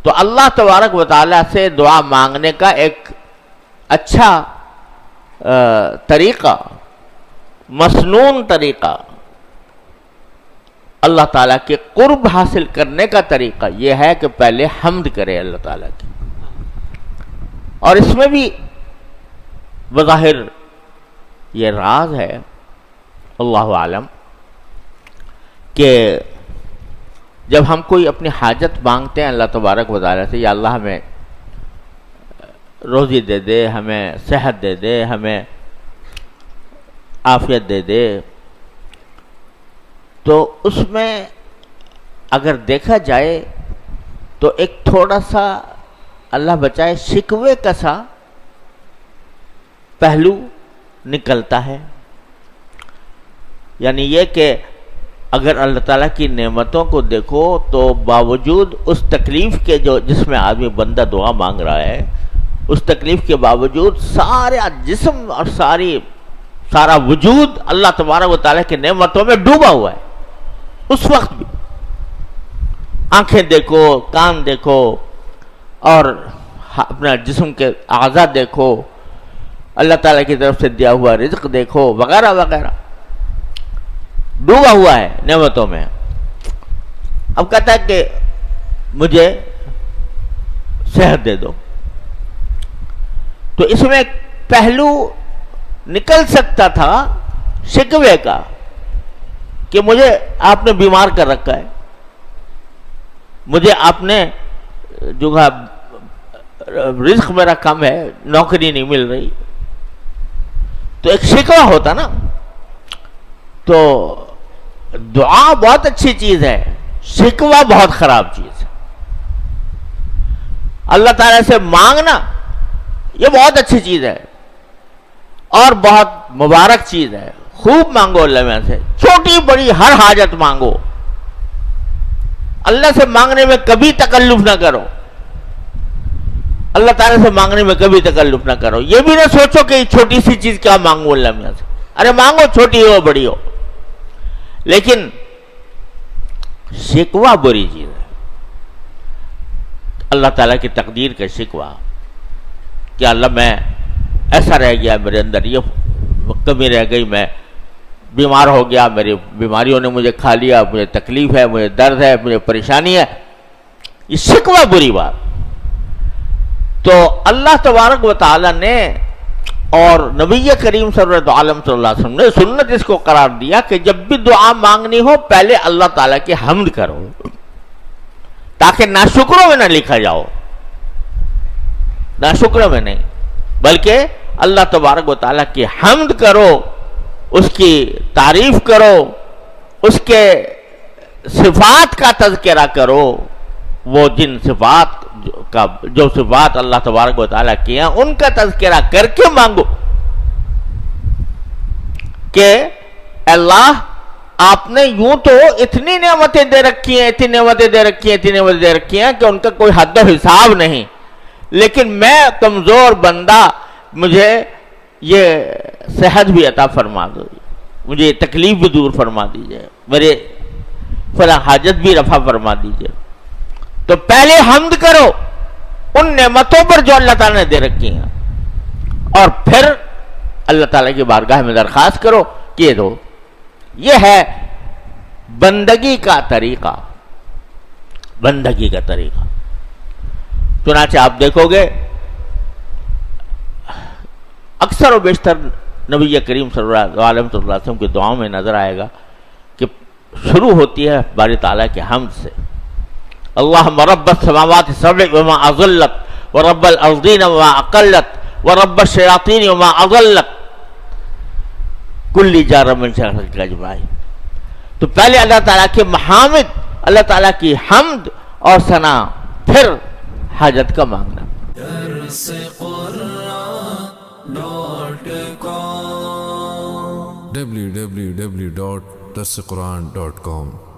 تو اللہ تبارک و تعالیٰ سے دعا مانگنے کا ایک اچھا طریقہ، مسنون طریقہ، اللہ تعالیٰ کے قرب حاصل کرنے کا طریقہ یہ ہے کہ پہلے حمد کرے اللہ تعالیٰ کی. اور اس میں بھی بظاہر یہ راز ہے، اللہ عالم، کہ جب ہم کوئی اپنی حاجت مانگتے ہیں اللہ تبارک و تعالیٰ سے، یا اللہ ہمیں روزی دے دے، ہمیں صحت دے دے، ہمیں عافیت دے دے، تو اس میں اگر دیکھا جائے تو ایک تھوڑا سا اللہ بچائے شکوے کا سا پہلو نکلتا ہے. یعنی یہ کہ اگر اللہ تعالیٰ کی نعمتوں کو دیکھو تو باوجود اس تکلیف کے جس میں آدمی بندہ دعا مانگ رہا ہے، اس تکلیف کے باوجود سارا جسم اور سارا وجود اللہ تبارک و تعالیٰ کی نعمتوں میں ڈوبا ہوا ہے. اس وقت بھی آنکھیں دیکھو، کان دیکھو، اور اپنا جسم کے اعضاء دیکھو، اللہ تعالیٰ کی طرف سے دیا ہوا رزق دیکھو، وغیرہ وغیرہ، ڈوبا ہوا ہے نعمتوں میں. اب کہتا ہے کہ مجھے صحت دے دو، تو اس میں ایک پہلو نکل سکتا تھا شکوے کا کہ مجھے آپ نے بیمار کر رکھا ہے، مجھے آپ نے جو ہے رزق میرا کم ہے، نوکری نہیں مل رہی، تو ایک شکوہ ہوتا نا. تو دعا بہت اچھی چیز ہے، شکوہ بہت خراب چیز ہے. اللہ تعالیٰ سے مانگنا یہ بہت اچھی چیز ہے اور بہت مبارک چیز ہے. خوب مانگو اللہ میں سے، چھوٹی بڑی ہر حاجت مانگو. اللہ سے مانگنے میں کبھی تکلف نہ کرو، اللہ تعالیٰ سے مانگنے میں کبھی تکلف نہ کرو. یہ بھی نہ سوچو کہ چھوٹی سی چیز کیا مانگو اللہ میں سے. ارے مانگو، چھوٹی ہو بڑی ہو، لیکن شکوہ بری چیز ہے. اللہ تعالیٰ کی تقدیر کا شکوہ کہ اللہ میں ایسا رہ گیا، میرے اندر یہ کمی رہ گئی، میں بیمار ہو گیا، میری بیماریوں نے مجھے کھا لیا، مجھے تکلیف ہے، مجھے درد ہے، مجھے پریشانی ہے. یہ شکوہ بری بات. تو اللہ تبارک و تعالیٰ نے اور نبی کریم صلی اللہ علیہ وسلم نے سنت اس کو قرار دیا کہ جب بھی دعا مانگنی ہو پہلے اللہ تعالیٰ کی حمد کرو، تاکہ ناشکروں میں نہ لکھا جاؤ. ناشکروں میں نہیں، بلکہ اللہ تبارک و تعالیٰ کی حمد کرو، اس کی تعریف کرو، اس کے صفات کا تذکرہ کرو. وہ جن صفات جو صفات اللہ تبارک و تعالیٰ کی ہیں ان کا تذکرہ کر کے مانگو کہ اللہ آپ نے یوں تو اتنی نعمتیں دے رکھی ہیں، اتنی نعمتیں دے رکھی ہیں، اتنی نعمتیں دے رکھی ہیں کہ ان کا کوئی حد و حساب نہیں، لیکن میں کمزور بندہ، مجھے یہ صحت بھی عطا فرما دو، مجھے یہ تکلیف بھی دور فرما دیجئے، میرے فلاں حاجت بھی رفع فرما دیجئے. تو پہلے حمد کرو ان نعمتوں پر جو اللہ تعالیٰ نے دے رکھی ہیں، اور پھر اللہ تعالیٰ کی بارگاہ میں درخواست کرو کہ یہ دو. یہ ہے بندگی کا طریقہ، بندگی کا طریقہ. چنانچہ آپ دیکھو گے اکثر و بیشتر نبی کریم صلی اللہ علیہ وسلم کی دعاؤں میں نظر آئے گا کہ شروع ہوتی ہے باری تعالیٰ کے حمد سے. اللہم رب السماوات السبع وما اضلت ورب الارضین وما اقلت ورب الشیاطین وما اضلت کل جار من شر اجمعین. تو پہلے اللہ تعالیٰ کے محامد، اللہ تعالیٰ کی حمد اور ثنا، پھر حاجت کا مانگنا. www.darsequran.com